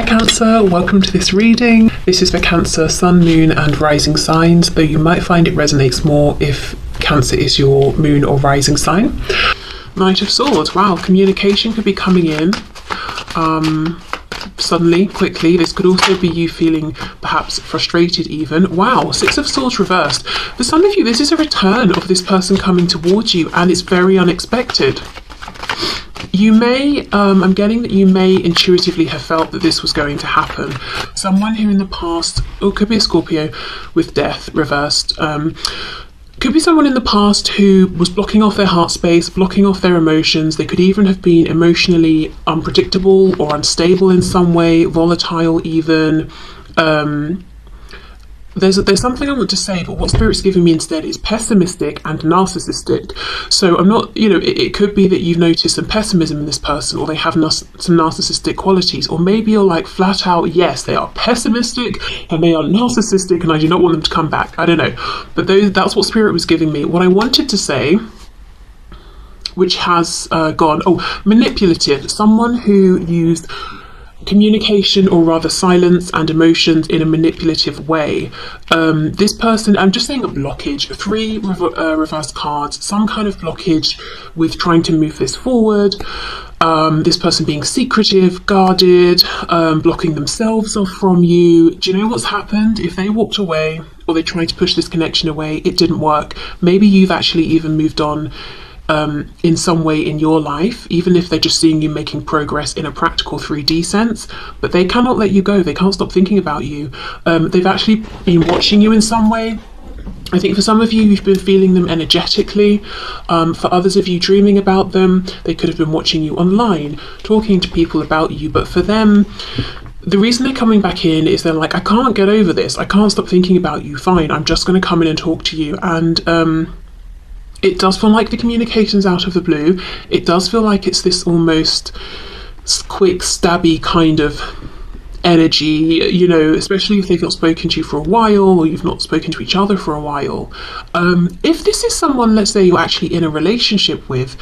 Cancer, welcome to this reading. This is for Cancer, Sun, Moon and Rising signs, though you might find it resonates more if Cancer is your moon or rising sign. Knight of Swords, wow, communication could be coming in suddenly, quickly. This could also be you feeling perhaps frustrated even. Wow, Six of Swords reversed. For some of you, this is a return of this person coming towards you, and it's very unexpected. You may, I'm getting that you may intuitively have felt that this was going to happen. Someone who in the past, or could be a Scorpio with Death reversed, could be someone in the past who was blocking off their heart space, blocking off their emotions. They could even have been emotionally unpredictable or unstable in some way, volatile even. There's something I want to say, but what Spirit's giving me instead is pessimistic and narcissistic. So I'm not, it could be that you've noticed some pessimism in this person, or they have some narcissistic qualities, or maybe you're like flat out, yes, they are pessimistic and they are narcissistic and I do not want them to come back. I don't know. But that's what Spirit was giving me. What I wanted to say, which has gone, manipulative, someone who used communication, or rather silence and emotions in a manipulative way. This person, I'm just saying a blockage, 3 reverse cards, some kind of blockage with trying to move this forward. This person being secretive, guarded, blocking themselves off from you. Do you know what's happened? If they walked away, or they tried to push this connection away, it didn't work. Maybe you've actually even moved on in some way in your life, even if they're just seeing you making progress in a practical 3D sense, but they cannot let you go. They can't stop thinking about you. They've actually been watching you in some way. I think for some of you, you've been feeling them energetically. For others of you, dreaming about them. They could have been watching you online, talking to people about you, but for them, the reason they're coming back in is they're like, I can't get over this. I can't stop thinking about you. Fine, I'm just going to come in and talk to you. And it does feel like the communication's out of the blue. It does feel like it's this almost quick, stabby kind of energy, especially if they've not spoken to you for a while, or you've not spoken to each other for a while. If this is someone, let's say, you're actually in a relationship with,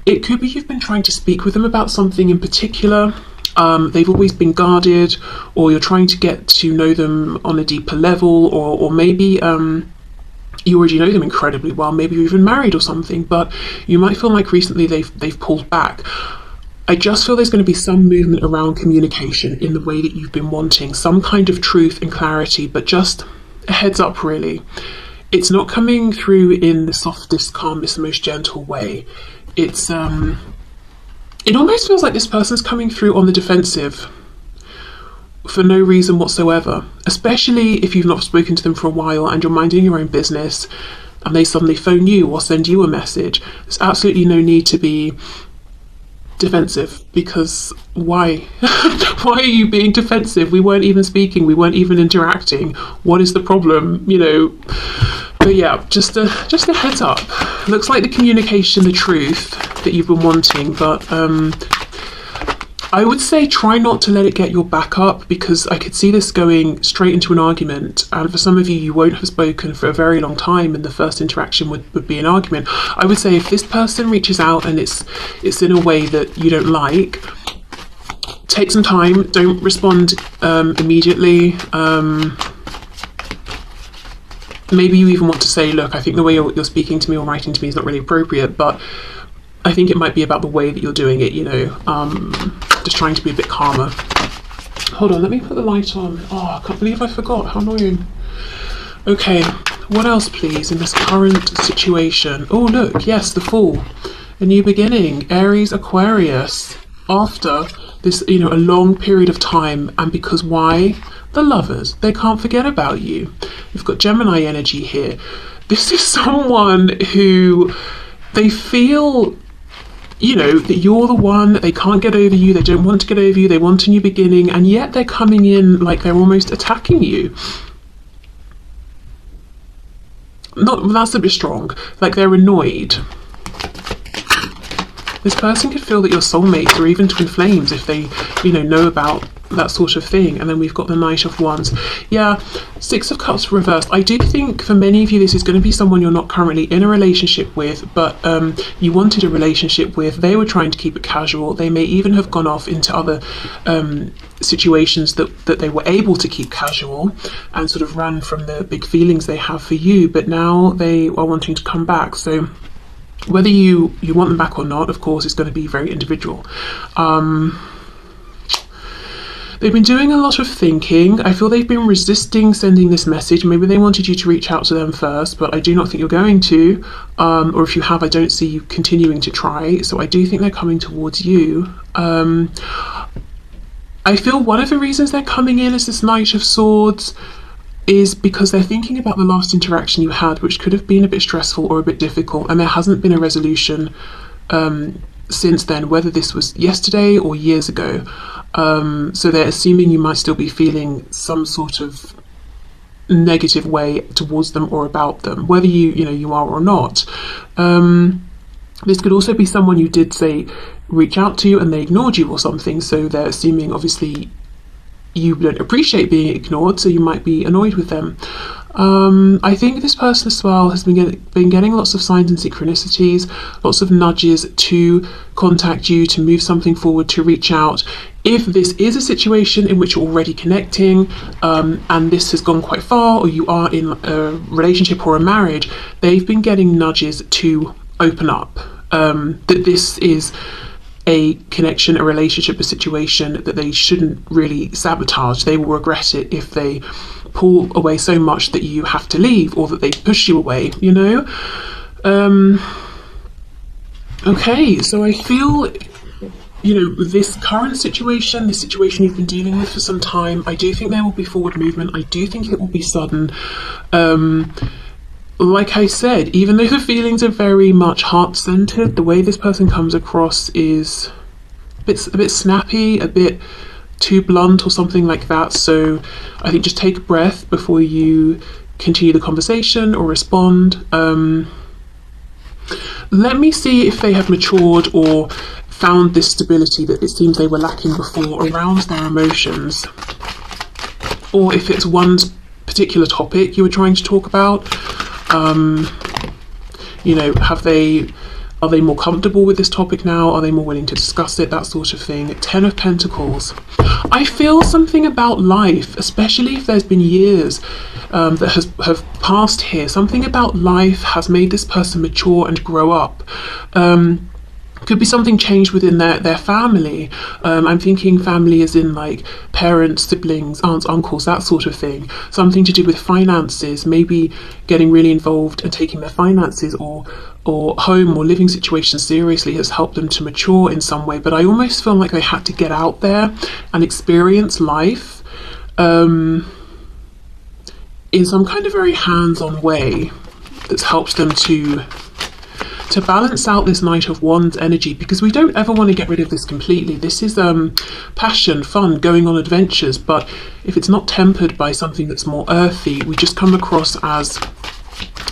it could be you've been trying to speak with them about something in particular. They've always been guarded, or you're trying to get to know them on a deeper level, or maybe you already know them incredibly well, maybe you're even married or something, but you might feel like recently they've pulled back. I just feel there's going to be some movement around communication in the way that you've been wanting, some kind of truth and clarity, but just a heads up really. It's not coming through in the softest, calmest, most gentle way. It's it almost feels like this person's coming through on the defensive for no reason whatsoever, especially if you've not spoken to them for a while and you're minding your own business and they suddenly phone you or send you a message. There's absolutely no need to be defensive, because why? Why are you being defensive? We weren't even speaking, we weren't even interacting. What is the problem? But yeah, just a heads up. Looks like the communication, the truth that you've been wanting, but I would say try not to let it get your back up, because I could see this going straight into an argument, and for some of you, you won't have spoken for a very long time and the first interaction would be an argument. I would say if this person reaches out and it's in a way that you don't like, take some time, don't respond immediately. Maybe you even want to say, look, I think the way you're speaking to me or writing to me is not really appropriate, but I think it might be about the way that you're doing it, just trying to be a bit calmer. Hold on, let me put the light on. Oh, I can't believe I forgot. How annoying. Okay, what else, please, in this current situation? Oh, look, yes, the Fool. A new beginning. Aries, Aquarius. After this, a long period of time. And because why? The Lovers. They can't forget about you. We've got Gemini energy here. This is someone who they feel that you're the one, that they can't get over you, they don't want to get over you, they want a new beginning, and yet they're coming in like they're almost attacking you. That's a bit strong, like they're annoyed. This person could feel that you're soulmates or even twin flames if they, know about that sort of thing. And then we've got the Knight of Wands. Yeah, Six of Cups reversed. I do think for many of you this is going to be someone you're not currently in a relationship with, but you wanted a relationship with. They were trying to keep it casual. They may even have gone off into other situations that they were able to keep casual and sort of run from the big feelings they have for you, but now they are wanting to come back. So whether you want them back or not, of course, is going to be very individual. They've been doing a lot of thinking. I feel they've been resisting sending this message. Maybe they wanted you to reach out to them first, but I do not think you're going to. Or if you have, I don't see you continuing to try. So I do think they're coming towards you. I feel one of the reasons they're coming in as this Knight of Swords is because they're thinking about the last interaction you had, which could have been a bit stressful or a bit difficult, and there hasn't been a resolution since then, whether this was yesterday or years ago. So they're assuming you might still be feeling some sort of negative way towards them or about them, whether you are or not. This could also be someone you did say reach out to and they ignored you or something, so they're assuming obviously you don't appreciate being ignored, so you might be annoyed with them. I think this person as well has been getting lots of signs and synchronicities, lots of nudges to contact you, to move something forward, to reach out. If this is a situation in which you're already connecting and this has gone quite far, or you are in a relationship or a marriage, they've been getting nudges to open up, that this is a connection, a relationship, a situation that they shouldn't really sabotage. They will regret it if they pull away so much that you have to leave, or that they push you away, Okay, so I feel, this current situation, this situation you've been dealing with for some time, I do think there will be forward movement. I do think it will be sudden. Like I said, even though the feelings are very much heart-centered, the way this person comes across is a bit snappy, a bit too blunt or something like that. So I think just take a breath before you continue the conversation or respond. Let me see if they have matured or found this stability that it seems they were lacking before around their emotions, or if it's one particular topic you were trying to talk about. Are they more comfortable with this topic now? Are they more willing to discuss it? That sort of thing. 10 of Pentacles. I feel something about life, especially if there's been years that have passed here. Something about life has made this person mature and grow up. Could be something changed within their family. I'm thinking family as in like parents, siblings, aunts, uncles, that sort of thing. Something to do with finances, maybe getting really involved and taking their finances or home or living situation seriously has helped them to mature in some way. But I almost feel like they had to get out there and experience life in some kind of very hands-on way that's helped them to balance out this Knight of Wands energy, because we don't ever want to get rid of this completely. This is passion, fun, going on adventures, but if it's not tempered by something that's more earthy, we just come across as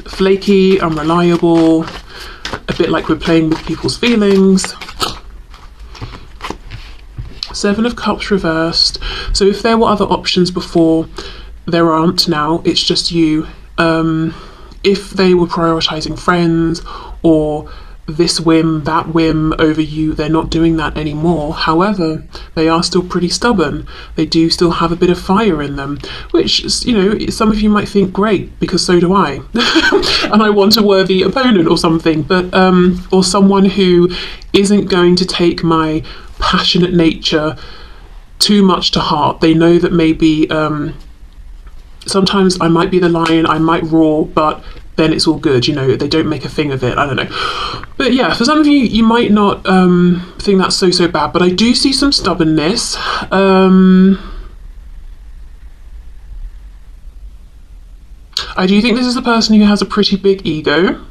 flaky, unreliable, a bit like we're playing with people's feelings. 7 of Cups reversed. So if there were other options before, there aren't now. It's just you. If they were prioritizing friends or this whim, that whim over you, they're not doing that anymore. However, they are still pretty stubborn. They do still have a bit of fire in them, which, some of you might think, great, because so do I. And I want a worthy opponent or something, but or someone who isn't going to take my passionate nature too much to heart. They know that maybe sometimes I might be the lion, I might roar, but then it's all good, they don't make a thing of it. I don't know. But yeah, for some of you, you might not think that's so bad, but I do see some stubbornness. I do think this is a person who has a pretty big ego.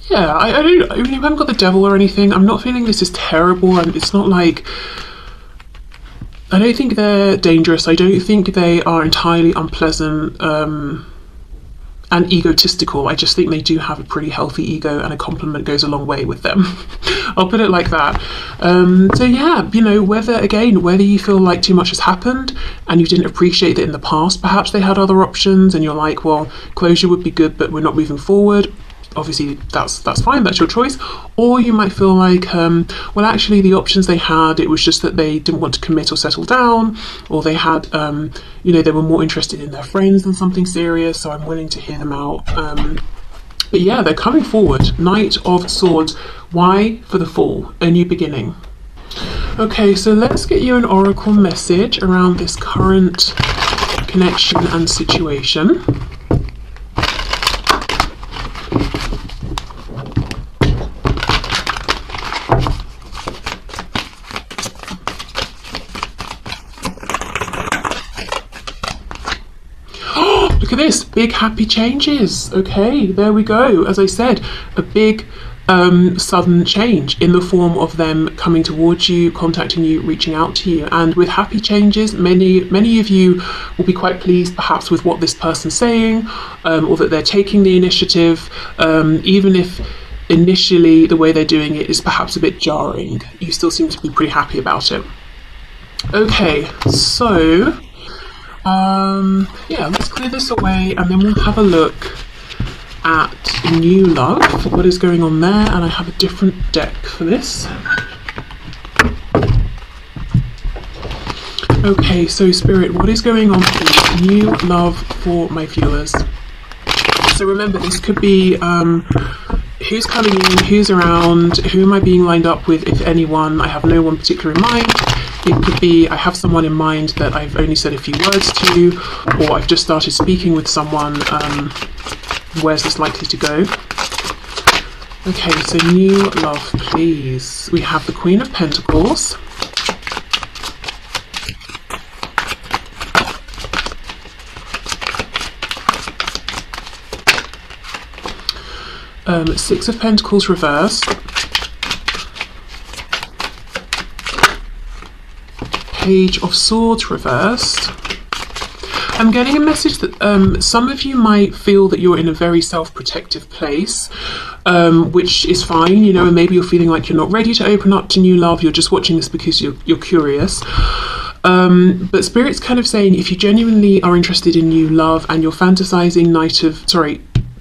Yeah, I haven't got the devil or anything. I'm not feeling this is terrible, and it's not like, I don't think they're dangerous. I don't think they are entirely unpleasant. and egotistical. I just think they do have a pretty healthy ego, and a compliment goes a long way with them. I'll put it like that. So yeah, you know, whether you feel like too much has happened and you didn't appreciate that in the past, perhaps they had other options and you're like, well, closure would be good, but we're not moving forward. Obviously that's fine, that's your choice. Or you might feel like, well, actually the options they had, it was just that they didn't want to commit or settle down, or they had, you know, they were more interested in their friends than something serious, so I'm willing to hear them out. But yeah, they're coming forward. Knight of Swords. Why? For the Fool, a new beginning. Okay, so let's get you an oracle message around this current connection and situation. Look at this, big happy changes. Okay, there we go. As I said, a big sudden change in the form of them coming towards you, contacting you, reaching out to you. And with happy changes, many of you will be quite pleased perhaps with what this person's saying, or that they're taking the initiative, even if initially the way they're doing it is perhaps a bit jarring. You still seem to be pretty happy about it. Okay, so yeah, let's clear this away and then we'll have a look at new love, what is going on there, and I have a different deck for this. Okay, so Spirit, what is going on please? New love for my viewers. So remember, this could be who's coming in, who's around, who am I being lined up with, if anyone. I have no one particular in mind. It could be I have someone in mind that I've only said a few words to, or I've just started speaking with someone. Where's this likely to go? Okay, so new love, please. We have the Queen of Pentacles. Six of Pentacles reversed. Page of Swords reversed. I'm getting a message that some of you might feel that you're in a very self-protective place, which is fine, you know, and maybe you're feeling like you're not ready to open up to new love. You're just watching this because you're curious. But Spirit's kind of saying if you genuinely are interested in new love and you're fantasizing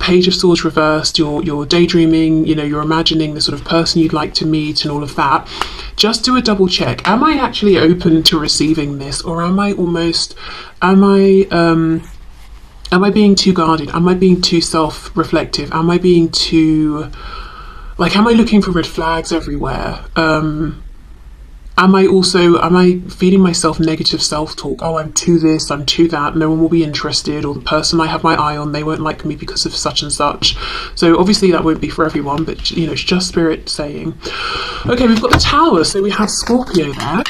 Page of Swords reversed, you're daydreaming, you know, you're imagining the sort of person you'd like to meet and all of that, just do a double check. Am I actually open to receiving this, or am I being too guarded? Am I being too self-reflective? Am I being too, like, am I looking for red flags everywhere? Am I feeding myself negative self-talk? Oh, I'm too this, I'm too that, no one will be interested, or the person I have my eye on, they won't like me because of such and such. So obviously that won't be for everyone, but you know, it's just Spirit saying. Okay, we've got the Tower, so we have Scorpio there.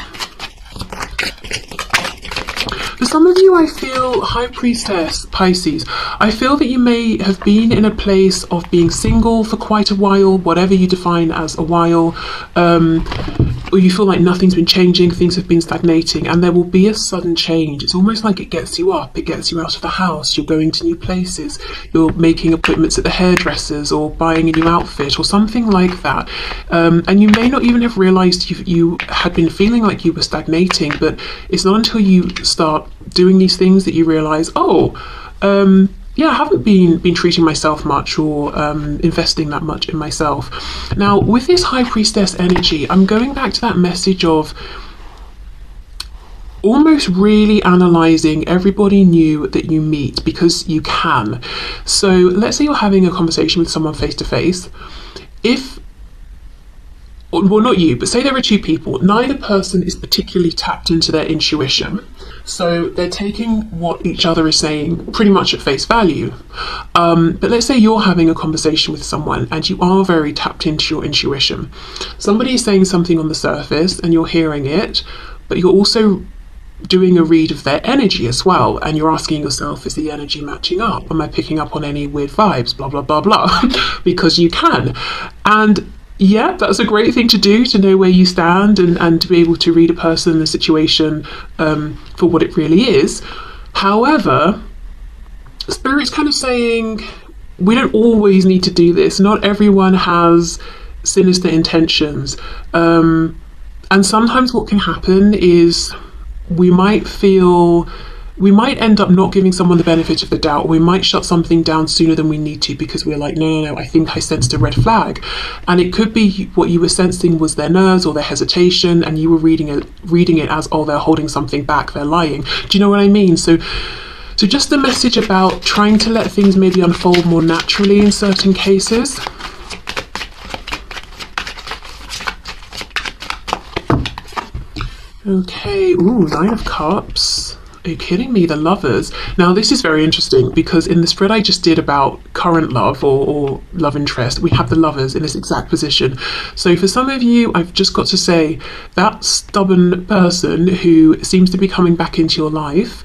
For some of you, I feel High Priestess, Pisces, I feel that you may have been in a place of being single for quite a while, whatever you define as a while, or you feel like nothing's been changing, things have been stagnating, and there will be a sudden change. It's almost like it gets you up, it gets you out of the house, you're going to new places, you're making appointments at the hairdressers or buying a new outfit or something like that. And you may not even have realised you had been feeling like you were stagnating, but it's not until you start doing these things that you realise, yeah, I haven't been treating myself much or investing that much in myself. Now, with this High Priestess energy, I'm going back to that message of almost really analysing everybody new that you meet, because you can. So let's say you're having a conversation with someone face to face. Well, not you, but say there are two people. Neither person is particularly tapped into their intuition. So they're taking what each other is saying pretty much at face value. But let's say you're having a conversation with someone and you are very tapped into your intuition. Somebody is saying something on the surface and you're hearing it, but you're also doing a read of their energy as well. And you're asking yourself, is the energy matching up? Am I picking up on any weird vibes? Blah, blah, blah, blah. Because you can. And yeah, that's a great thing to do, to know where you stand and to be able to read a person, a situation for what it really is. However, Spirit's kind of saying we don't always need to do this. Not everyone has sinister intentions. And sometimes what can happen is we might feel, we might end up not giving someone the benefit of the doubt. We might shut something down sooner than we need to because we're like, no, I think I sensed a red flag. And it could be what you were sensing was their nerves or their hesitation, and you were reading it as, oh, they're holding something back, they're lying. Do you know what I mean? So just a message about trying to let things maybe unfold more naturally in certain cases. Okay, ooh, Nine of Cups. Are you kidding me? The Lovers. Now, this is very interesting because in the spread I just did about current love or love interest, we have the Lovers in this exact position. So for some of you, I've just got to say, that stubborn person who seems to be coming back into your life,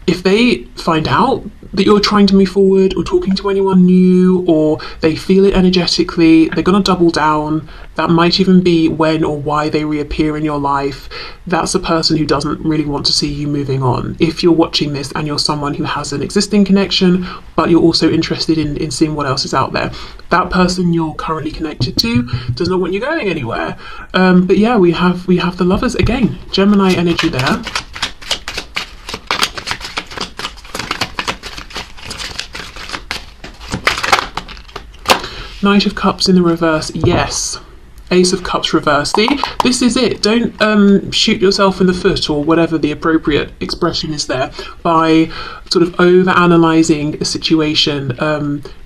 if they find out that you're trying to move forward or talking to anyone new, or they feel it energetically, they're going to double down. That might even be when or why they reappear in your life. That's a person who doesn't really want to see you moving on. If you're watching this and you're someone who has an existing connection, but you're also interested in seeing what else is out there, that person you're currently connected to does not want you going anywhere. But yeah, we have the Lovers again, Gemini energy there. Knight of Cups in the reverse, yes. Ace of Cups reverse. See, this is it. Don't shoot yourself in the foot, or whatever the appropriate expression is there, by sort of over-analysing a situation,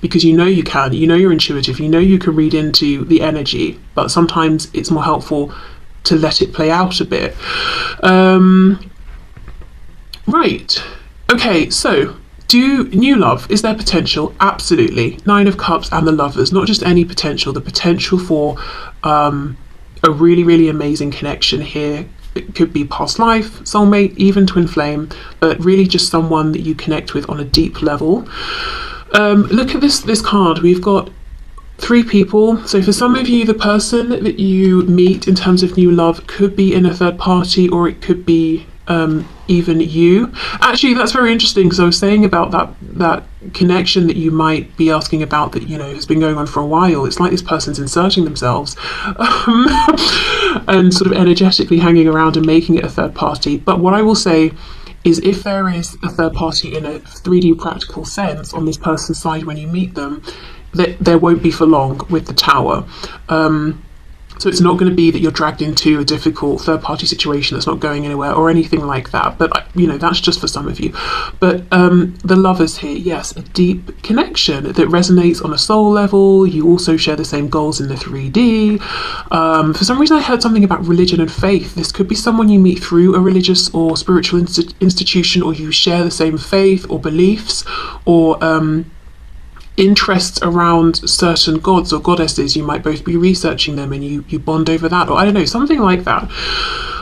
because you know you can. You know you're intuitive. You know you can read into the energy, but sometimes it's more helpful to let it play out a bit. Right. Okay, so do new love, is there potential? Absolutely. Nine of Cups and the Lovers, not just any potential, the potential for a really, really amazing connection here. It could be past life, soulmate, even twin flame, but really just someone that you connect with on a deep level. Look at this card. We've got 3 people. So for some of you, the person that you meet in terms of new love could be in a third party, or it could be even you. Actually, that's very interesting, because I was saying about that connection that you might be asking about that, you know, has been going on for a while. It's like this person's inserting themselves and sort of energetically hanging around and making it a third party. But what I will say is, if there is a third party in a 3D practical sense on this person's side when you meet them, that there won't be for long with the Tower. So it's not going to be that you're dragged into a difficult third-party situation that's not going anywhere or anything like that. But, you know, that's just for some of you. But the Lovers here, yes, a deep connection that resonates on a soul level. You also share the same goals in the 3D. For some reason, I heard something about religion and faith. This could be someone you meet through a religious or spiritual institution, or you share the same faith or beliefs, or interests around certain gods or goddesses. You might both be researching them and you bond over that, or I don't know, something like that.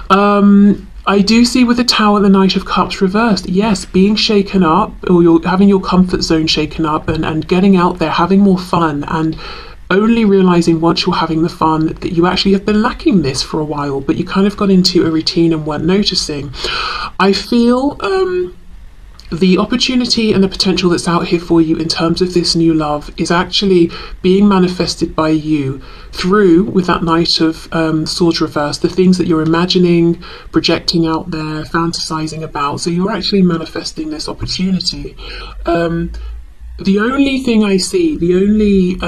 I do see with the Tower, the Knight of Cups reversed, yes, being shaken up, or you're having your comfort zone shaken up, and getting out there, having more fun, and only realizing once you're having the fun that you actually have been lacking this for a while, but you kind of got into a routine and weren't noticing. I feel the opportunity and the potential that's out here for you in terms of this new love is actually being manifested by you through, with that Knight of Swords reversed, the things that you're imagining, projecting out there, fantasizing about. So you're actually manifesting this opportunity. The only thing I see, the only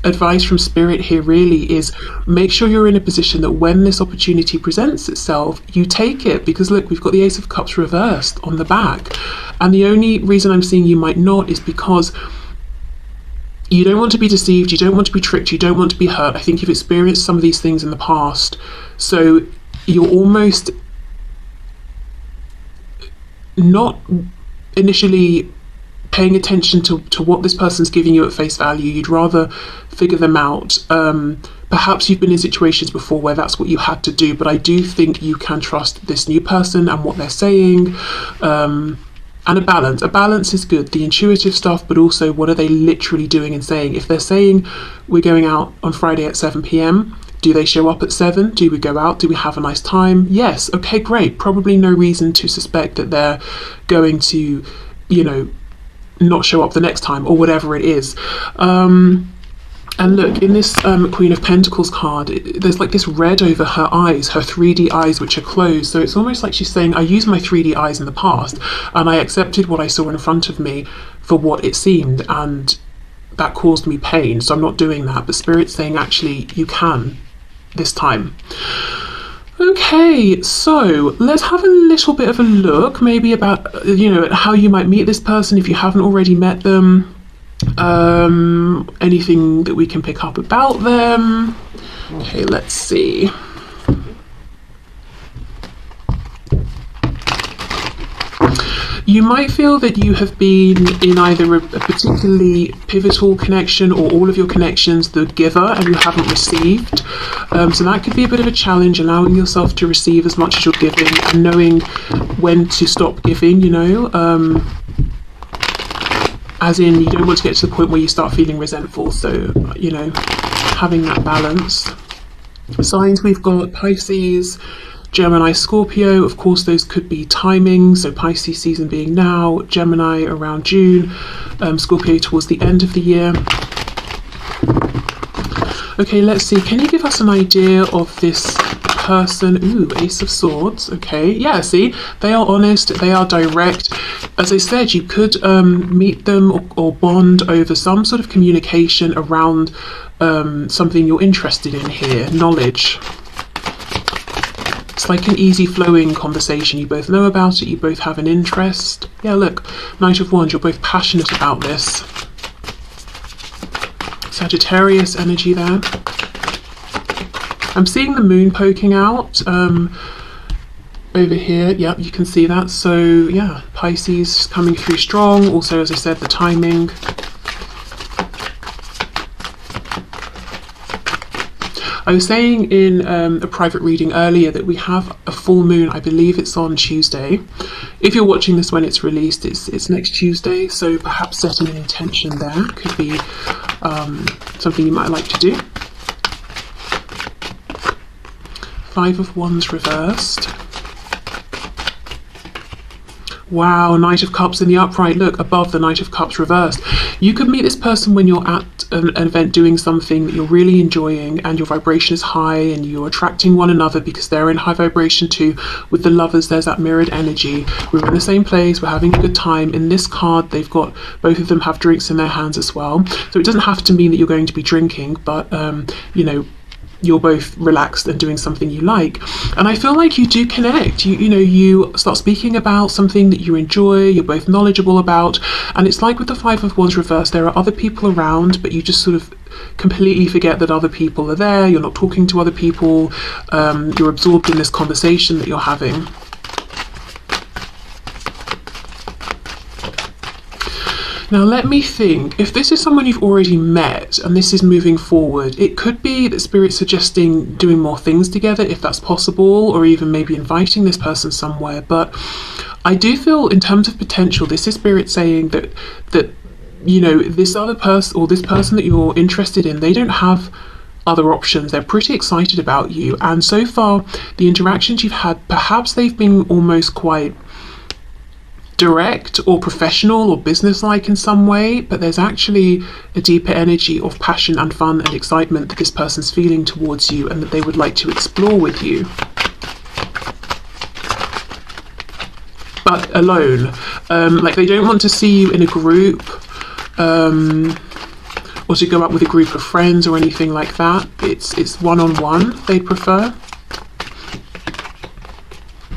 advice from Spirit here really is, make sure you're in a position that when this opportunity presents itself, you take it. Because look, we've got the Ace of Cups reversed on the back, and the only reason I'm seeing you might not is because you don't want to be deceived, you don't want to be tricked, you don't want to be hurt. I think you've experienced some of these things in the past, so you're almost not initially paying attention to what this person's giving you at face value. You'd rather figure them out. Perhaps you've been in situations before where that's what you had to do, but I do think you can trust this new person and what they're saying. And a balance. A balance is good. The intuitive stuff, but also what are they literally doing and saying? If they're saying, we're going out on Friday at 7 p.m, do they show up at 7? Do we go out? Do we have a nice time? Yes. Okay, great. Probably no reason to suspect that they're going to you know, not show up the next time, or whatever it is. And look, in this Queen of Pentacles card, there's like this red over her eyes, her 3D eyes, which are closed. So it's almost like she's saying, I used my 3D eyes in the past, and I accepted what I saw in front of me for what it seemed, and that caused me pain. So I'm not doing that. But Spirit's saying, actually, you can this time. Okay, so let's have a little bit of a look, maybe about, you know, how you might meet this person if you haven't already met them. Anything that we can pick up about them. Okay, let's see. You might feel that you have been in either a particularly pivotal connection, or all of your connections the giver and you haven't received. So that could be a bit of a challenge, allowing yourself to receive as much as you're giving and knowing when to stop giving, you know. As in, you don't want to get to the point where you start feeling resentful. So, you know, having that balance. Signs we've got: Pisces, Gemini, Scorpio. Of course, those could be timings. So Pisces season being now, Gemini around June, Scorpio towards the end of the year. Okay, let's see. Can you give us an idea of this person? Ooh, Ace of Swords. Okay, yeah, see, they are honest, they are direct. As I said, you could meet them or bond over some sort of communication around something you're interested in here, knowledge. It's like an easy flowing conversation. You both know about it, you both have an interest. Yeah, look, Knight of Wands, you're both passionate about this. Sagittarius energy there. I'm seeing the moon poking out over here. Yep, you can see that. So yeah, Pisces coming through strong. Also, as I said, the timing. I was saying in a private reading earlier that we have a full moon. I believe it's on Tuesday. If you're watching this when it's released, it's next Tuesday. So perhaps setting an intention there could be something you might like to do. Five of Wands reversed. Wow, Knight of Cups in the upright. Look, above the Knight of Cups reversed. You could meet this person when you're at an event doing something that you're really enjoying and your vibration is high and you're attracting one another because they're in high vibration too. With the lovers, there's that mirrored energy. We're in the same place, we're having a good time. In this card, they've got, both of them have drinks in their hands as well. So it doesn't have to mean that you're going to be drinking, but, you know, you're both relaxed and doing something you like. And I feel like you do connect. You know, you start speaking about something that you enjoy, you're both knowledgeable about, and it's like with the Five of Wands reversed, there are other people around, but you just sort of completely forget that other people are there, you're not talking to other people, you're absorbed in this conversation that you're having. Now let me think, if this is someone you've already met and this is moving forward, it could be that Spirit's suggesting doing more things together if that's possible, or even maybe inviting this person somewhere. But I do feel in terms of potential, this is Spirit saying that you know, this other person or this person that you're interested in, they don't have other options. They're pretty excited about you. And so far, the interactions you've had, perhaps they've been almost quite direct or professional or business-like in some way, but there's actually a deeper energy of passion and fun and excitement that this person's feeling towards you and that they would like to explore with you. But alone. Like they don't want to see you in a group or to go out with a group of friends or anything like that. It's one-on-one they'd prefer.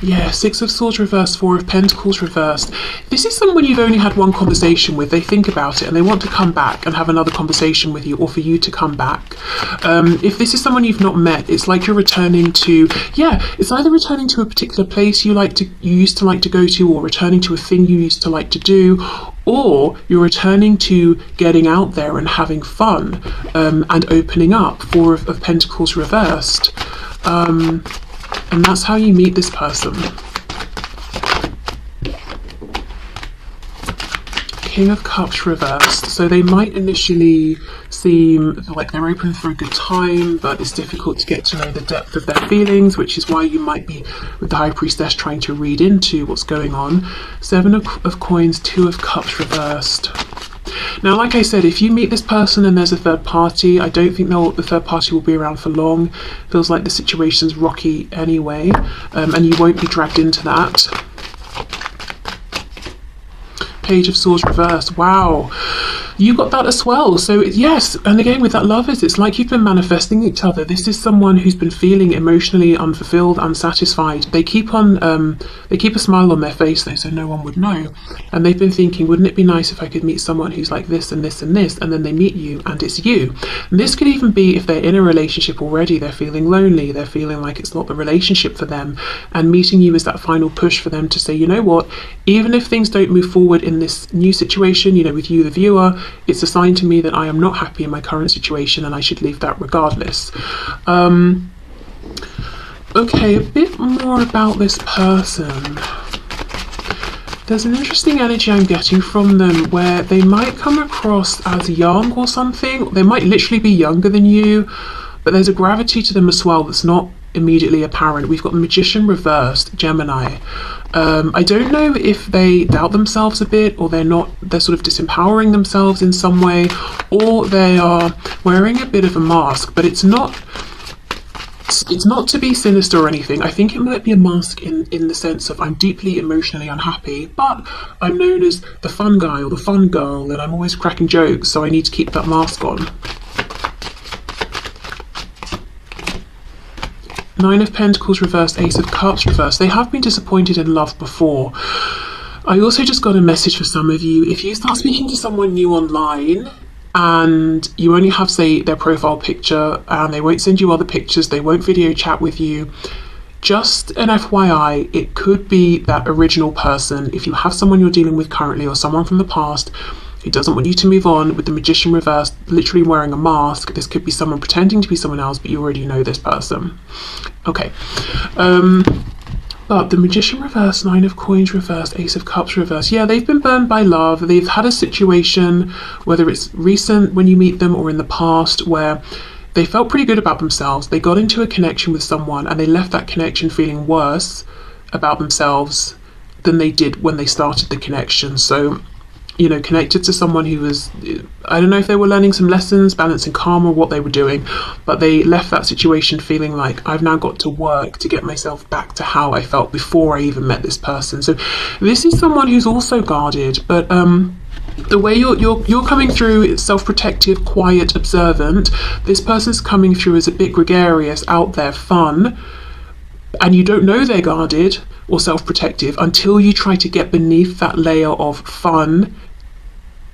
Yeah, Six of Swords reversed, Four of Pentacles reversed. This is someone you've only had one conversation with. They think about it and they want to come back and have another conversation with you, or for you to come back. If this is someone you've not met, it's like you're returning to, yeah, it's either returning to a particular place you used to like to go to, or returning to a thing you used to like to do, or you're returning to getting out there and having fun and opening up. Four of Pentacles reversed. And that's how you meet this person. King of Cups reversed. So they might initially seem like they're open for a good time, but it's difficult to get to know the depth of their feelings, which is why you might be, with the High Priestess, trying to read into what's going on. Seven of Coins, Two of Cups reversed. Now, like I said, if you meet this person and there's a third party, I don't think the third party will be around for long. Feels like the situation's rocky anyway, and you won't be dragged into that. Page of Swords reversed. Wow, you got that as well. So yes, and again with that Lovers, it's like you've been manifesting each other. This is someone who's been feeling emotionally unfulfilled, unsatisfied. They keep a smile on their face though, so no one would know. And they've been thinking, wouldn't it be nice if I could meet someone who's like this and this and this, and then they meet you and it's you. And this could even be if they're in a relationship already, they're feeling lonely, they're feeling like it's not the relationship for them, and meeting you is that final push for them to say, you know what, even if things don't move forward in this new situation, with you the viewer, it's a sign to me that I am not happy in my current situation and I should leave that regardless. Okay, a bit more about this person. There's an interesting energy I'm getting from them where they might come across as young or something. They might literally be younger than you, but there's a gravity to them as well that's not immediately apparent. We've got the Magician reversed, Gemini. I don't know if they doubt themselves a bit, or they're sort of disempowering themselves in some way, or they are wearing a bit of a mask, but it's not to be sinister or anything. I think it might be a mask in the sense of I'm deeply emotionally unhappy, but I'm known as the fun guy or the fun girl, and I'm always cracking jokes, so I need to keep that mask on. Nine of Pentacles reversed, Ace of Cups reversed. They have been disappointed in love before. I also just got a message for some of you. If you start speaking to someone new online and you only have, say, their profile picture and they won't send you other pictures, they won't video chat with you, just an FYI, it could be that original person. If you have someone you're dealing with currently or someone from the past who doesn't want you to move on, with the Magician reversed, literally wearing a mask, this could be someone pretending to be someone else, but you already know this person. Okay. But the Magician reversed, Nine of Coins reversed, Ace of Cups reversed. Yeah, they've been burned by love. They've had a situation, whether it's recent when you meet them or in the past, where they felt pretty good about themselves. They got into a connection with someone and they left that connection feeling worse about themselves than they did when they started the connection. So, connected to someone who was, I don't know if they were learning some lessons, balancing karma, what they were doing, but they left that situation feeling like, I've now got to work to get myself back to how I felt before I even met this person. So this is someone who's also guarded, but the way you're coming through is self-protective, quiet, observant. This person's coming through as a bit gregarious, out there, fun, and you don't know they're guarded or self-protective until you try to get beneath that layer of fun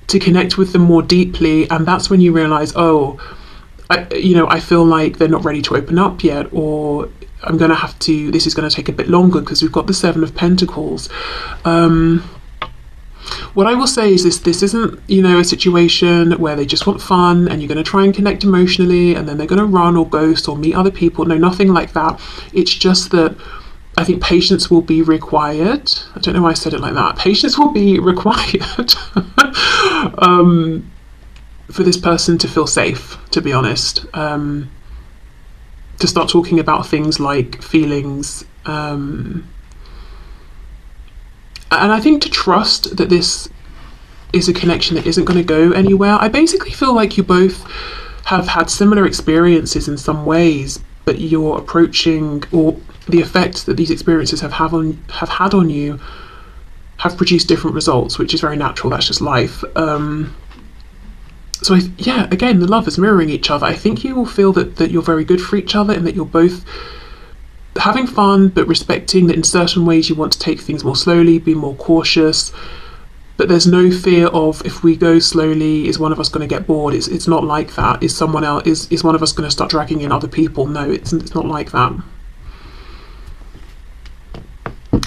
to connect with them more deeply, and that's when you realize, I feel like they're not ready to open up yet, or this is going to take a bit longer because we've got the Seven of Pentacles. What I will say is this isn't, a situation where they just want fun and you're going to try and connect emotionally and then they're going to run or ghost or meet other people. No, nothing like that. It's just that I think patience will be required. I don't know why I said it like that. Patience will be required for this person to feel safe, to be honest. To start talking about things like feelings. And I think to trust that this is a connection that isn't going to go anywhere. I basically feel like you both have had similar experiences in some ways, but you're approaching, or the effects that these experiences have had on you have produced different results, which is very natural. That's just life. So again, the love is mirroring each other. I think you will feel that you're very good for each other and that you're both having fun, but respecting that in certain ways you want to take things more slowly, be more cautious. But there's no fear of, if we go slowly, is one of us going to get bored? It's not like that. Is someone else, is one of us going to start dragging in other people? No, it's not like that.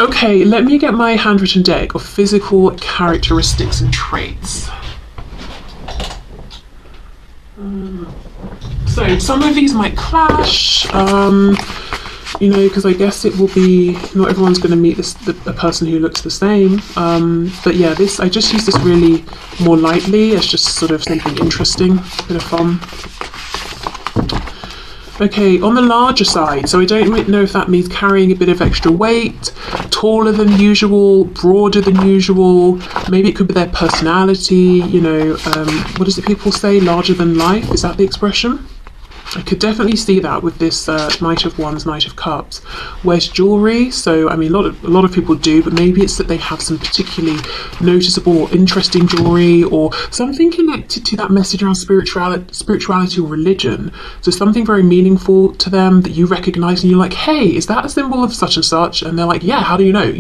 Okay, let me get my handwritten deck of physical characteristics and traits. So some of these might clash. because I guess it will be, not everyone's going to meet a person who looks the same. But yeah, I just use this really more lightly as just sort of something interesting, bit of fun. Okay, on the larger side, so I don't know if that means carrying a bit of extra weight, taller than usual, broader than usual, maybe it could be their personality, what is it people say, larger than life, is that the expression? I could definitely see that with this Knight of Wands, Knight of Cups. Wears jewellery, so I mean a lot of people do, but maybe it's that they have some particularly noticeable or interesting jewellery, or something connected to that message around spirituality or religion. So something very meaningful to them that you recognise, and you're like, hey, is that a symbol of such and such? And they're like, yeah, how do you know?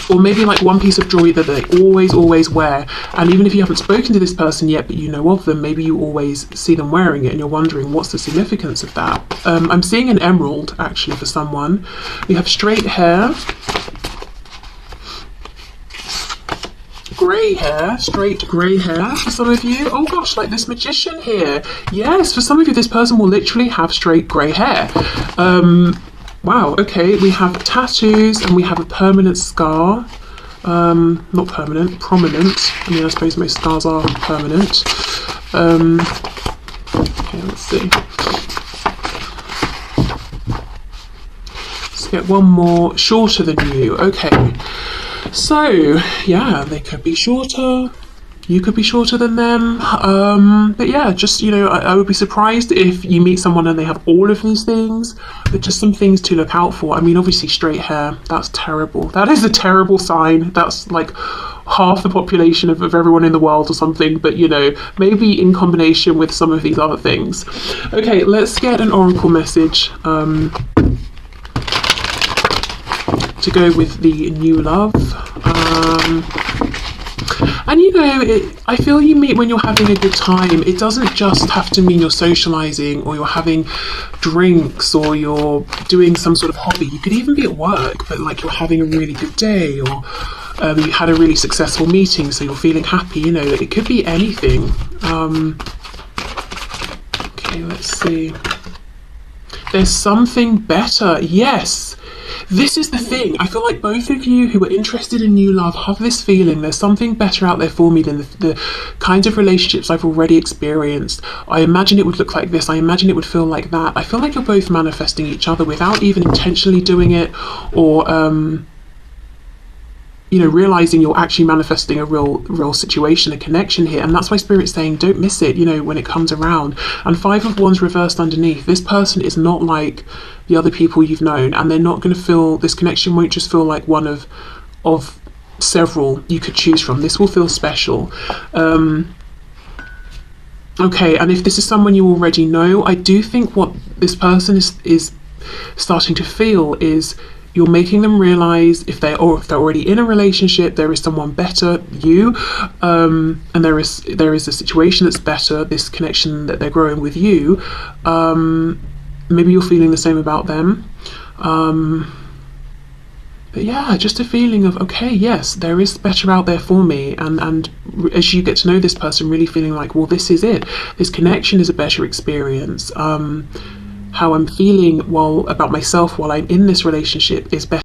Or maybe like one piece of jewelry that they always wear, and even if you haven't spoken to this person yet but you know of them, maybe you always see them wearing it and you're wondering what's the significance of that. I'm seeing an emerald actually for someone. We have straight hair, grey hair, straight grey hair for some of you. Oh gosh, like this magician here. Yes, for some of you this person will literally have straight grey hair. Wow, okay, we have tattoos and we have a permanent scar. Not permanent, prominent. I mean, I suppose most scars are permanent. Okay, let's see. Let's get one more. Shorter than you. Okay. So, yeah, they could be shorter. You could be shorter than them. But yeah, just, I would be surprised if you meet someone and they have all of these things, but just some things to look out for. I mean, obviously straight hair, that's terrible. That is a terrible sign. That's like half the population of everyone in the world or something, but maybe in combination with some of these other things. Okay, let's get an oracle message to go with the new love. And I feel you meet when you're having a good time. It doesn't just have to mean you're socializing or you're having drinks or you're doing some sort of hobby. You could even be at work, but like you're having a really good day, or you had a really successful meeting, so you're feeling happy. It could be anything. Okay, let's see. There's something better. Yes. This is the thing. I feel like both of you who are interested in new love have this feeling there's something better out there for me than the kinds of relationships I've already experienced. I imagine it would look like this. I imagine it would feel like that. I feel like you're both manifesting each other without even intentionally doing it, or realizing you're actually manifesting a real situation, a connection here. And that's why Spirit's saying don't miss it, when it comes around. And 5 of Wands reversed underneath. This person is not like the other people you've known, and they're not going to feel, this connection won't just feel like one of several you could choose from. This will feel special. Okay, and if this is someone you already know, I do think what this person is starting to feel is you're making them realize if they're already in a relationship, there is someone better, you, and there is a situation that's better, this connection that they're growing with you. Maybe you're feeling the same about them. But yeah, just a feeling of, okay, yes, there is better out there for me. And as you get to know this person, really feeling like, well, this is it. This connection is a better experience. How I'm feeling about myself while I'm in this relationship is better.